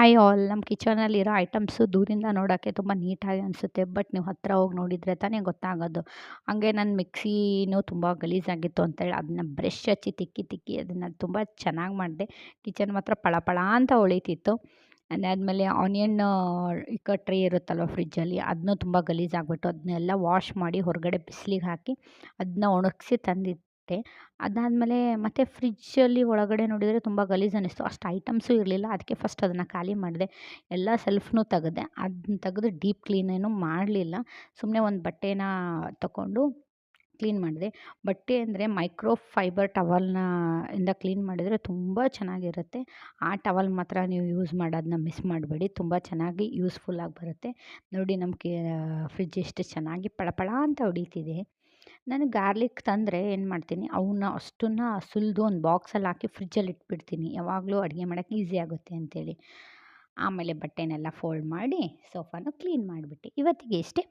Hi all. ನಮ್ಮ ಕಿಚನಲ್ಲಿರೋ items ದೂರಿಂದ ನೋಡೋಕ್ಕೆ ತುಂಬ ನೀಟಾಗಿ ಅನಿಸುತ್ತೆ. ಬಟ್ ನೀವು ಹತ್ತಿರ ಹೋಗಿ ನೋಡಿದರೆ ತಾನೇ ಗೊತ್ತಾಗೋದು. ಹಾಗೆ ನನ್ನ ಮಿಕ್ಸಿನೂ ತುಂಬ ಗಲೀಜಾಗಿತ್ತು ಅಂತೇಳಿ ಅದನ್ನ ಬ್ರಷ್ ಹಚ್ಚಿ ತಿಕ್ಕಿ ತಿಕ್ಕಿ ಅದನ್ನು ತುಂಬ ಚೆನ್ನಾಗಿ ಮಾಡಿದೆ. ಕಿಚನ್ ಮಾತ್ರ ಪಳ ಅಂತ ಹೊಳಿತಿತ್ತು. ಅದಾದಮೇಲೆ ಆನಿಯನ್ ಟ್ರೇ ಇರುತ್ತಲ್ವ ಫ್ರಿಜ್ಜಲ್ಲಿ, ಅದನ್ನೂ ತುಂಬ ಗಲೀಜಾಗ್ಬಿಟ್ಟು ಅದನ್ನೆಲ್ಲ ವಾಶ್ ಮಾಡಿ ಹೊರಗಡೆ ಬಿಸಿಲಿಗೆ ಹಾಕಿ ಅದನ್ನ ಒಣಗಿಸಿ ತಂದಿಟ್ಟೆ. ಅದಾದಮೇಲೆ ಮತ್ತೆ ಫ್ರಿಜ್ಜಲ್ಲಿ ಒಳಗಡೆ ನೋಡಿದರೆ ತುಂಬ ಗಲೀಜು ಅನ್ನಿಸ್ತು. ಅಷ್ಟು ಐಟಮ್ಸು ಇರಲಿಲ್ಲ. ಅದಕ್ಕೆ ಫಸ್ಟ್ ಅದನ್ನು ಖಾಲಿ ಮಾಡಿದೆ. ಎಲ್ಲ ಸೆಲ್ಫ್ನೂ ತೆಗೆದೆ. ಅದನ್ನ ತೆಗೆದು ಡೀಪ್ ಕ್ಲೀನ್ ಏನೂ ಮಾಡಲಿಲ್ಲ. ಸುಮ್ಮನೆ ಒಂದು ಬಟ್ಟೆನ ತಗೊಂಡು ಕ್ಲೀನ್ ಮಾಡಿದೆ. ಬಟ್ಟೆ ಅಂದರೆ ಮೈಕ್ರೋ ಫೈಬರ್ ಟವಲ್ನ ಇಂದ ಕ್ಲೀನ್ ಮಾಡಿದರೆ ತುಂಬ ಚೆನ್ನಾಗಿರುತ್ತೆ. ಆ ಟವಲ್ ಮಾತ್ರ ನೀವು ಯೂಸ್ ಮಾಡೋದನ್ನ ಮಿಸ್ ಮಾಡಬೇಡಿ. ತುಂಬ ಚೆನ್ನಾಗಿ ಯೂಸ್ಫುಲ್ಲಾಗಿ ಬರುತ್ತೆ. ನೋಡಿ ನಮ್ಮ ಫ್ರಿಡ್ಜ್ ಎಷ್ಟು ಚೆನ್ನಾಗಿ ಪಳ ಅಂತ ಹೊಡಿತಿದೆ. ನಾನು ಗಾರ್ಲಿಕ್ ತಂದರೆ ಏನು ಮಾಡ್ತೀನಿ, ಅವನ್ನ ಅಷ್ಟನ್ನು ಸುಲಿದು ಒಂದು ಬಾಕ್ಸಲ್ಲಿ ಹಾಕಿ ಫ್ರಿಜ್ಜಲ್ಲಿ ಇಟ್ಬಿಡ್ತೀನಿ. ಯಾವಾಗಲೂ ಅಡುಗೆ ಮಾಡೋಕ್ಕೆ ಈಸಿ ಆಗುತ್ತೆ ಅಂಥೇಳಿ. ಆಮೇಲೆ ಬಟ್ಟೆನೆಲ್ಲ ಫೋಲ್ಡ್ ಮಾಡಿ ಸೋಫಾನ ಕ್ಲೀನ್ ಮಾಡಿಬಿಟ್ಟೆ. ಇವತ್ತಿಗೆ ಇಷ್ಟೇ.